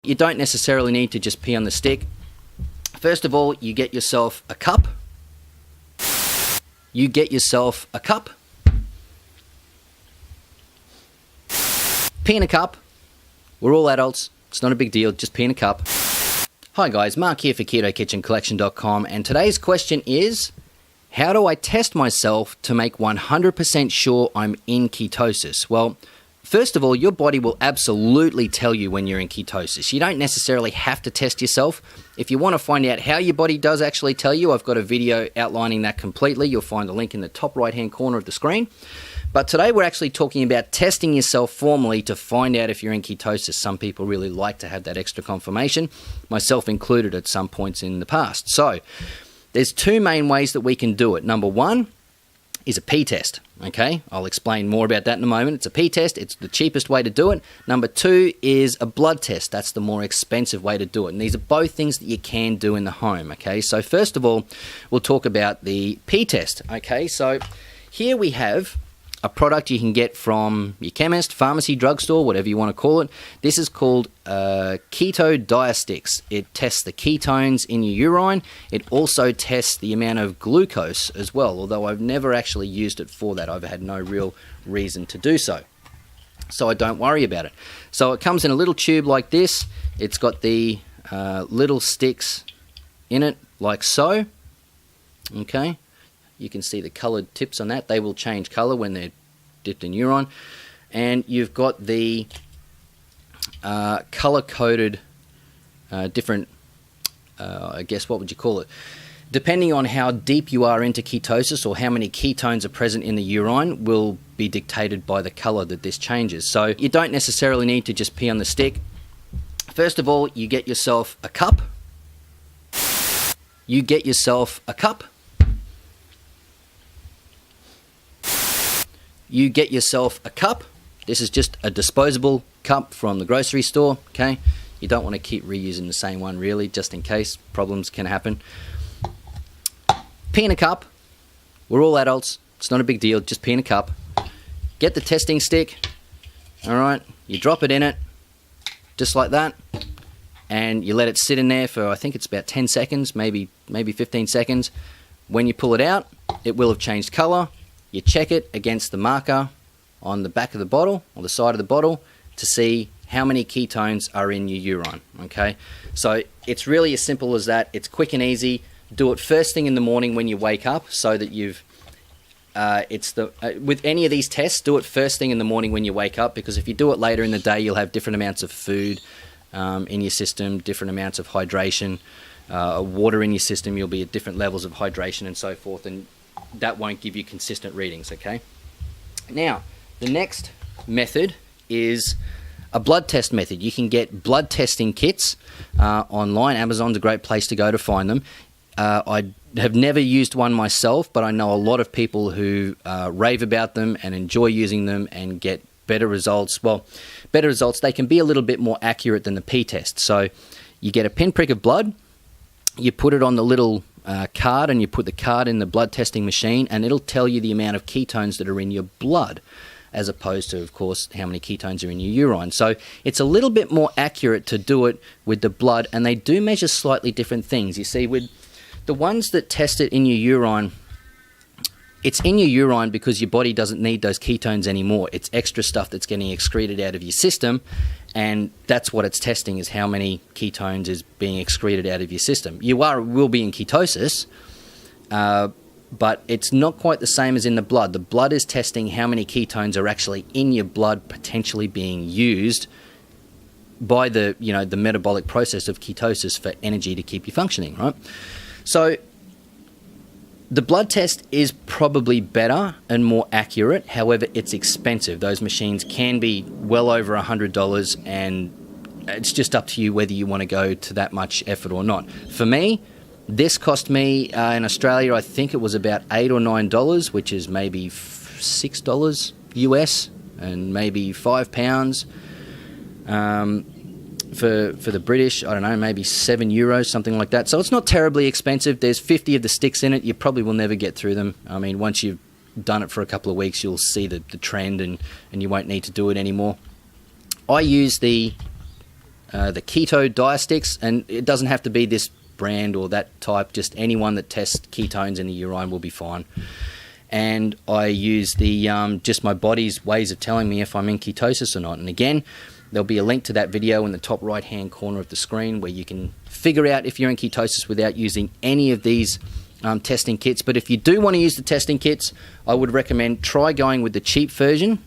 You don't necessarily need to just pee on the stick. First of all, you get yourself a cup. Pee in a cup. We're all adults. It's not a big deal. Just pee in a cup. Hi guys, Mark here for KetoKitchenCollection.com, and today's question is, how do I test myself to make 100% sure I'm in ketosis? Well, first of all, your body will absolutely tell you when you're in ketosis. You don't necessarily have to test yourself. If you want to find out how your body does actually tell you, I've got a video outlining that completely. You'll find a link in the top right-hand corner of the screen. But today we're actually talking about testing yourself formally to find out if you're in ketosis. Some people really like to have that extra confirmation, myself included at some points in the past. So there's two main ways that we can do it. Number one is a pee test. Okay, I'll explain more about that in a moment. It's a pee test. It's the cheapest way to do it. Number two is a blood test. That's the more expensive way to do it. And these are both things that you can do in the home. Okay, so first of all, we'll talk about the pee test. Okay, so here we have a product you can get from your chemist, pharmacy, drugstore, whatever you want to call it. This is called Keto Diastix. It tests the ketones in your urine. It also tests the amount of glucose as well, although I've never actually used it for that. I've had no real reason to do so. So I don't worry about it. So it comes in a little tube like this. It's got the little sticks in it like so. Okay. You can see the coloured tips on that. They will change colour when they're dipped in urine. And you've got the colour-coded different, I guess, what would you call it? Depending on how deep you are into ketosis or how many ketones are present in the urine will be dictated by the colour that this changes. So you don't necessarily need to just pee on the stick. First of all, you get yourself a cup. This is just a disposable cup from the grocery store, okay? You don't want to keep reusing the same one, really, just in case problems can happen. Pee in a cup. We're all adults. It's not a big deal. Just pee in a cup. Get the testing stick. All right. You drop it in it, just like that, and you let it sit in there for, I think it's about 10 seconds, maybe 15 seconds. When you pull it out, it will have changed color. You check it against the marker on the back of the bottle, or the side of the bottle, to see how many ketones are in your urine, okay? So it's really as simple as that. It's quick and easy. Do it first thing in the morning when you wake up, so that you've, with any of these tests, do it first thing in the morning when you wake up, because if you do it later in the day, you'll have different amounts of food in your system, different amounts of hydration, water in your system. You'll be at different levels of hydration and so forth, and that won't give you consistent readings, okay? Now, the next method is a blood test method. You can get blood testing kits online. Amazon's a great place to go to find them. I have never used one myself, but I know a lot of people who rave about them and enjoy using them and get better results. Well, better results. They can be a little bit more accurate than the pee test. So you get a pinprick of blood, you put it on the little card, and you put the card in the blood testing machine, and it'll tell you the amount of ketones that are in your blood, as opposed to, of course, how many ketones are in your urine. So it's a little bit more accurate to do it with the blood, and they do measure slightly different things. You see, with the ones that test it in your urine, it's in your urine because your body doesn't need those ketones anymore. It's extra stuff that's getting excreted out of your system, and that's what it's testing, is how many ketones is being excreted out of your system. You will be in ketosis, but it's not quite the same as in the blood. The blood is testing how many ketones are actually in your blood, potentially being used by the metabolic process of ketosis for energy to keep you functioning, right? So the blood test is probably better and more accurate. However, it's expensive. Those machines can be well over $100, and it's just up to you whether you want to go to that much effort or not. For me, this cost me in Australia, I think it was about $8 or $9, which is maybe $6 US and maybe £5. For the British, I don't know, maybe €7, something like that. So it's not terribly expensive. There's 50 of the sticks in it. You probably will never get through them. I mean, once you've done it for a couple of weeks, you'll see the trend, and you won't need to do it anymore. I use the the Keto Diastix, and it doesn't have to be this brand or that type, just anyone that tests ketones in the urine will be fine. And I use the just my body's ways of telling me if I'm in ketosis or not. And again, there'll be a link to that video in the top right hand corner of the screen where you can figure out if you're in ketosis without using any of these testing kits. But if you do want to use the testing kits, I would recommend try going with the cheap version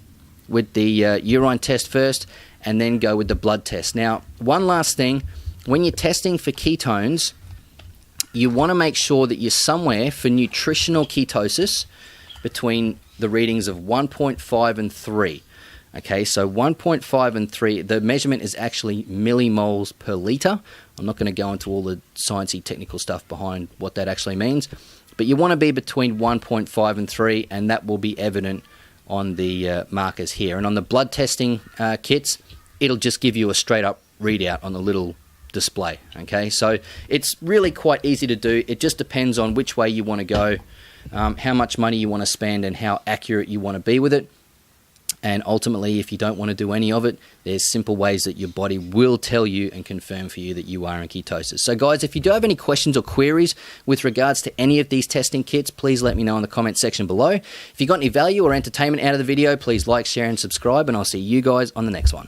with the urine test first, and then go with the blood test. Now, one last thing, when you're testing for ketones, you want to make sure that you're somewhere for nutritional ketosis between the readings of 1.5 and 3. Okay, so 1.5 and 3, the measurement is actually millimoles per litre. I'm not going to go into all the sciencey technical stuff behind what that actually means, but you want to be between 1.5 and 3, and that will be evident on the markers here. And on the blood testing kits, it'll just give you a straight up readout on the little display. Okay, so it's really quite easy to do. It just depends on which way you want to go, how much money you want to spend, and how accurate you want to be with it. And ultimately, if you don't want to do any of it, there's simple ways that your body will tell you and confirm for you that you are in ketosis. So guys, if you do have any questions or queries with regards to any of these testing kits, please let me know in the comment section below. If you got any value or entertainment out of the video, please like, share, and subscribe, and I'll see you guys on the next one.